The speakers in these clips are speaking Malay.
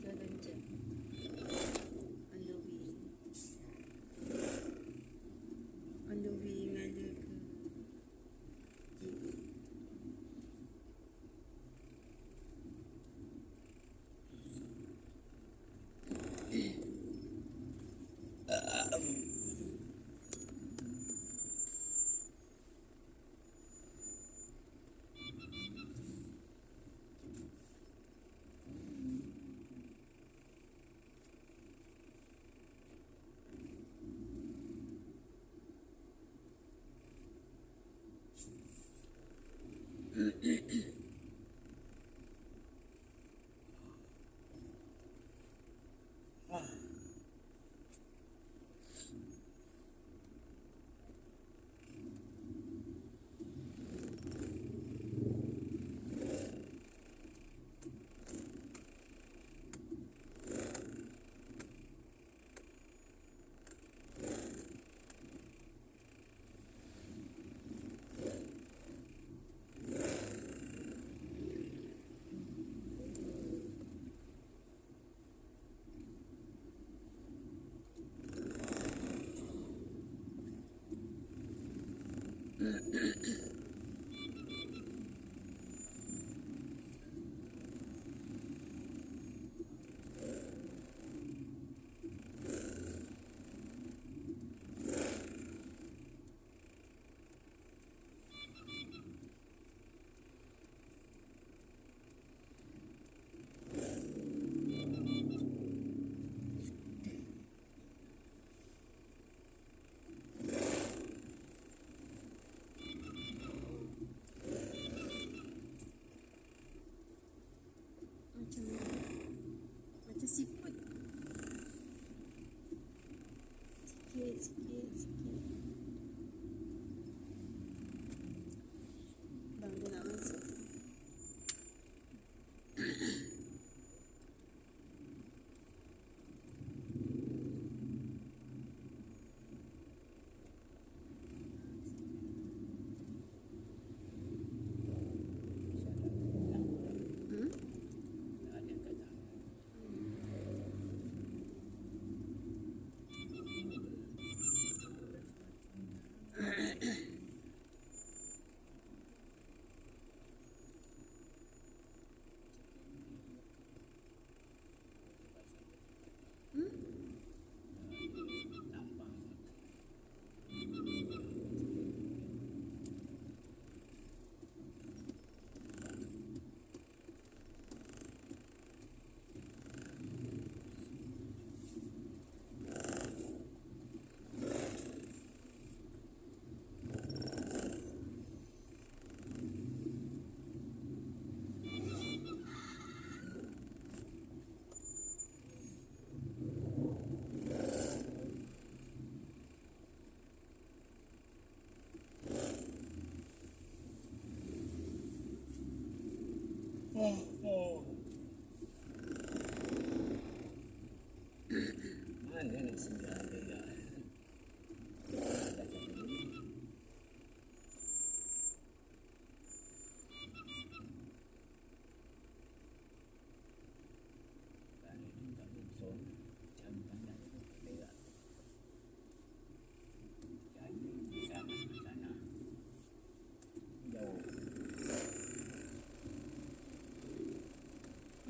jalan je. On the way ngada ke. Macam siput. Sikit. Bang dia nak masuk. Mana nak singgah dia?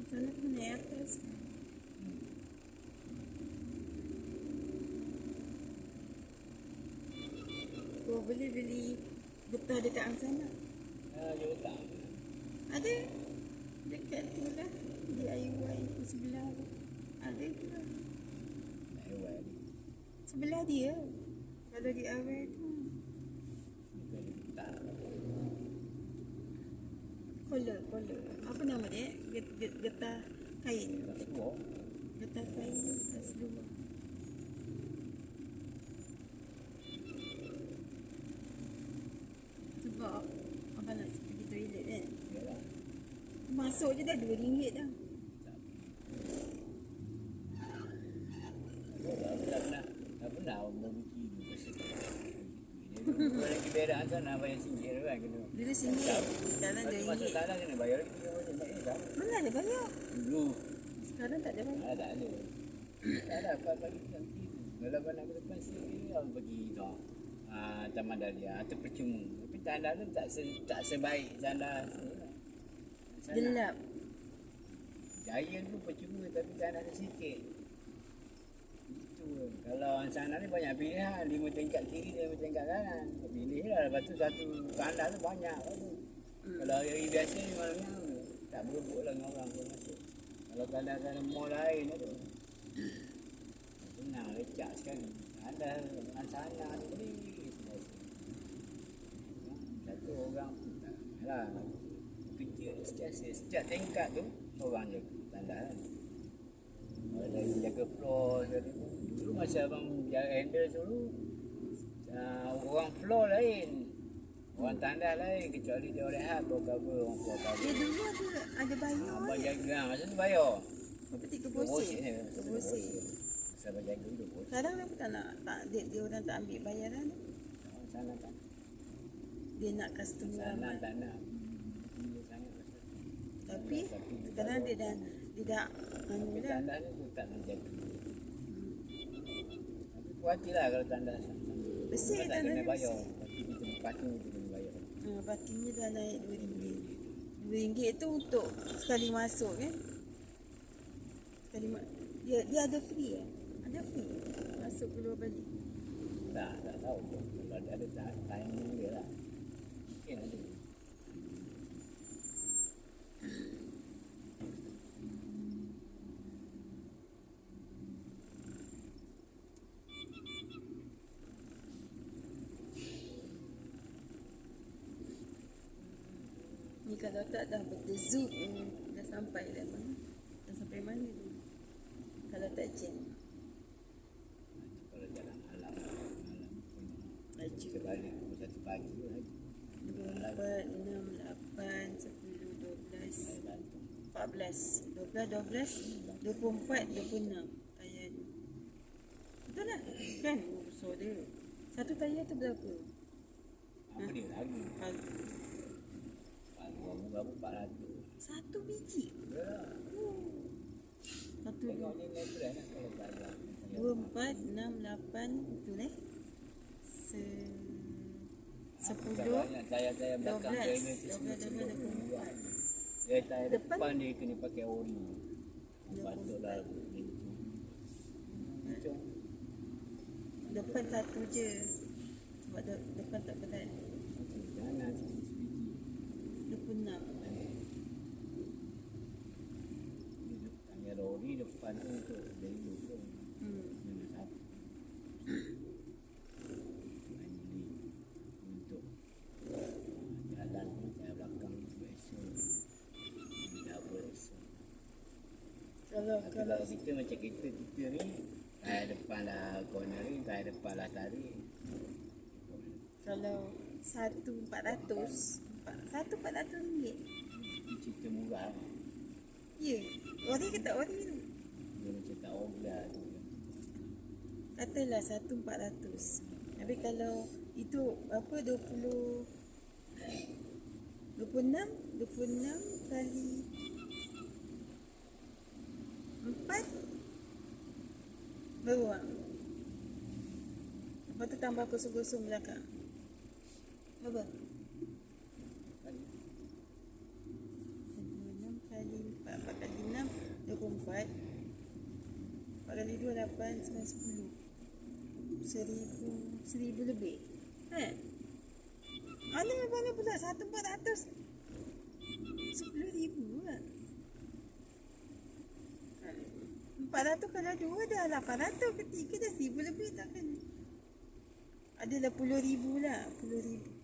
Sana pun naik atas. Oh, boleh beli getah dekat sana. Ya tak. Ada dekat tu lah. DIY tu sebelah tu. Ada tu lah. DIY ni. Sebelah dia. Kalau DIY tu. Tak. Kola. Apa nama dia? Getah kain. Getah kain getah seluar. Sebab abang nak pergi toilet kan. Yalah. Masuk je dah RM2 dah. Tak pernah orang bikin ni pasal dia lagi berak sana bayar RM1 kan kena. Dulu RM1. Sekarang Masuk RM2. tanah kena bayar lagi RM3. Mana ada bayar? Dulu Sekarang tak ada lagi. Tak ada. Tak ada apa bagi nanti. Kalau kau nak ke depan sini, orang pergi tau. Taman Dahlia tu percuma. Tapi tanda tu tak sebaik tanda sini lah. Sana. Gelap. Jaya tu percuma tapi tanda tu sikit. Itu. Kalau sana ni banyak pilihan. 5 tingkat kiri, 5 tingkat kanan. Pilih lah. Lepas tu satu tanda tu banyak. Kalau hari biasa ni malamnya tak berebut lah dengan orang pun masuk. Kalau tanda-tanda mall lain tu. Senang, lecak sekali. Anda dengan sana ni satu orang lah kerja setiap tingkat tu orang jaga tanda kan. Ada yang jaga floor dulu masa abang handle dulu orang floor lain, orang tanda lain, kecuali dia rehat bawa cover orang floor cover. Dia dulu ada bayar. Abang jaga masa tu bayar. Berapa 3 bosik? Sabar jaga dulu bos. Sekarang apa tak dia orang tak ambil bayaran. Sana tak. Dia nak customer Sana ramai. tak nak. Tapi sekarang dia dah anu Tapi dah. tanda ni tu tak menjaga. Tapi puatilah kalau tanda sama. Bersih tak tanda kena dia bayar. bersih. Tapi kita parking kita kena bayar. Parkingnya dah naik RM2. RM2 tu untuk sekali masuk kan. Dia ada free eh? Ada free masuk keluar balik. Tak tahu. Kalau ada timing dia lah. Mungkin ada. Ni kalau tak dah berdezup dah sampai dah mana? Dah sampai mana tu? Kalau tak jam. Kalau jalan malam pun Laju. kita balik pukul 1 pagi lagi. 2, 4, 6, 8, 10, 12, 14, 12, 24, 26 tayar ni. Betul lah kan? So dia satu tayar tu berapa? Apa dia lagi? Berapa 400. Satu biji. Ya. Satu, Tengok ni natural lah kalau jalan. 2, 4, 6, 8 betul eh? 10, Tayar belakang 12, trailer tu 12, 24. Tayar Depan? depan dia kena pakai ori. Patutlah Depan satu je. Sebab depan tak berat. Jangan 26. Tayar ori depan tu untuk dari tu. Untuk jalan tayar belakang biasa. Double esok. Kalau kita macam kita ni tayar depan lah corner ni, tayar depan lah tarik. Kalau 1,400 RM1,400 Cerita murah. Ya, ori ke tak ori tu? Dia macam tak oblah tu. Katalah 1,400. Tapi kalau itu apa 26 kali 4 berapa? Lepas tu tambah kosong-kosong belakang. Berapa? 26 kali 4 kali 6 24. 4 kali 2 8 9 10. 1,000 lebih. Mana pula 1,400. 10,000 lah. 400 kalau 2 dah 800, ketiga dah 1,000 lebih tak kan? Adalah 10,000 lah, 10,000.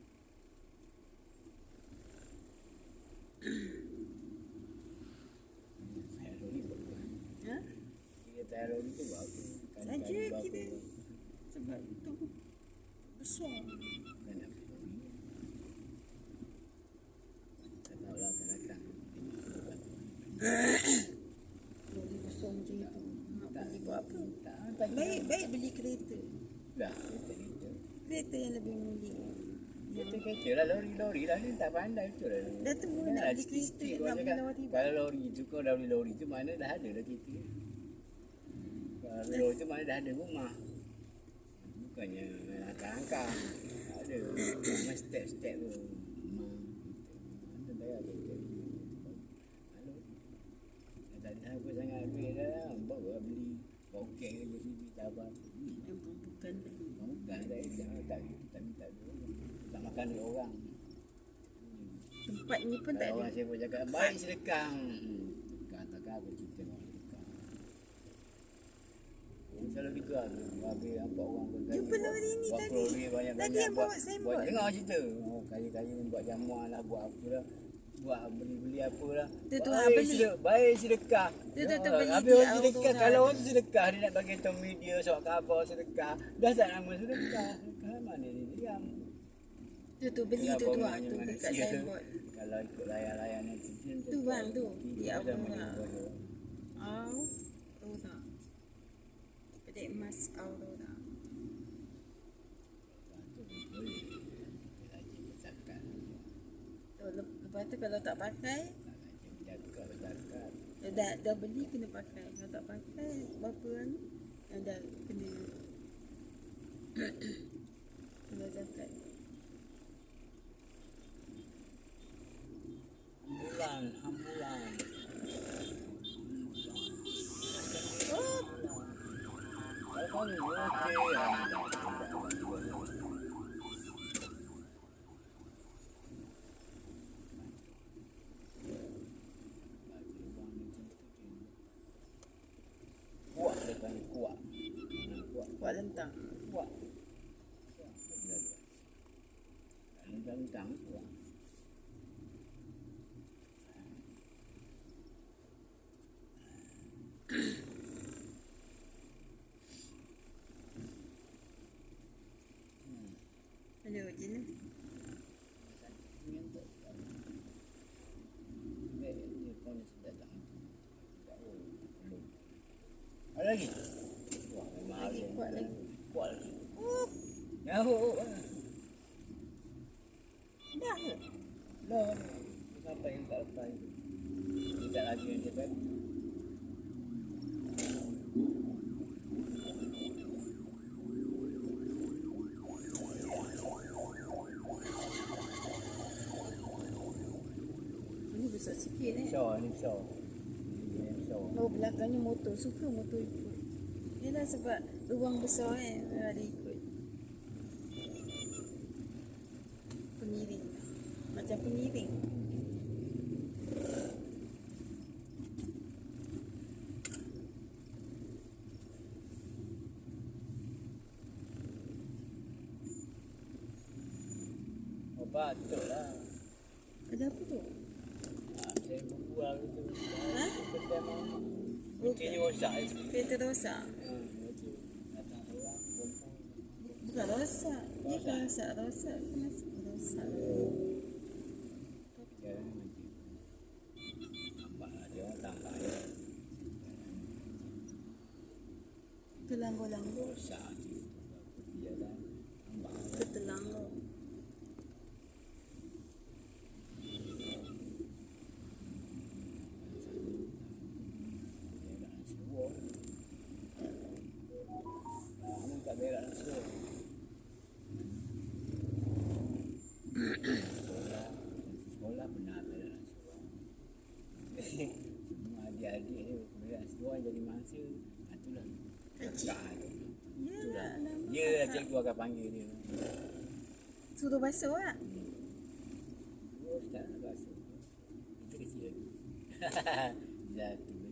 Tayar lori bagus. Ha? Kira tayar lori tu bagus. Saja kira sebab itu besar. Kan nak beli lori. Tak tahu lah kadang-kadang. Lori besar macam itu. Nak beli buat apa? Tak Baik beli kereta. dah. Kereta. Kereta yang lebih mulia. Kereta lah, lori lah, ni tak pandai betul lah. Dah tu nak beli kereta, nak beli lori. Kalau lori tu, kau dah beli lori tu, mana dah ada dah kereta. Kalau beli lori tu, mana dah ada rumah. Bukannya langkah-langkah. Tak ada. Memang step-step tu. Mana bayar kereta. Lalu, tak ada apa sangat duit dah. Bawa beli. Pokek ke JCB tak apa. Bukan beli. Bukan tak minta duit. Tak makan duit orang. Tempat ni pun tak ada. Orang saya pun cakap, baik sedekah. Takkan aku cerita orang sedekah. Selalu gitu lah. Habis nampak orang berkaya. Jumpa lori ni tadi. Tadi yang bawa sembot. Dengar cerita. Oh, kaya-kaya ni buat jamuan lah, buat apa lah. Buat beli-beli apa lah. Tu Baik, beli. baik sedekah. Tu beli Habis di orang sedekah. Aurora. Kalau orang tu sedekah, dia nak bagi tahu media, surat khabar sedekah. Dah tak nama sedekah. Sedekah mana ni diam. Tu beli Ya, tu bawa tuan banyak tu dekat manusia. signboard. Kalau ikut layan-layan netizen Tu bang tu, di Ada Aurora. mana-mana. Aurora. Pedek emas Aurora. Lepas tu kalau tak pakai, dah beli kena pakai. Kalau tak pakai, berapa ni? Dah kena kena zakat. Ambulan. Oh, Kalau ni okey. Kuat depan kuat. buat lentang. Kuat. Lentang kuat. Ada je ni. Ada lagi? Wah, memang Lagi, ada. kuat lagi. Kuat lagi. Oh, Yahoo. dah ke? Dah. Sampai yang tak lepas itu. Tidak lagi yang dia baik. Ini besar sikit eh. Shaw ni Shaw. Oh, belakangnya motor. Suka motor ikut. Yelah sebab ruang besar ada ikut. Pengiring. Macam pengiring. Oh, patut lah. Ada apa tu? Saya berbual gitu. Ha? Benda mana? Mungkin ni rosak. Kereta rosak. Datang orang, kumpul. Bukan rosak. Dia kan rosak. Rosak. Kenapa rosak? Jalan nanti. Nampaklah dia orang tambah ya. Kelanggo-langgo. Rosak je. Jalan. Nampak. Ketelanggo. Sekolah benar berak sekolah. Semua adik-adik ni berak sekolah jadi mangsa. Itulah. Kakak tu. Yalah, alamak. Dia lah cikgu akan panggil dia. Suruh basuh lah. Oh, tak nak basuh. Itu kecil lagi. Satu.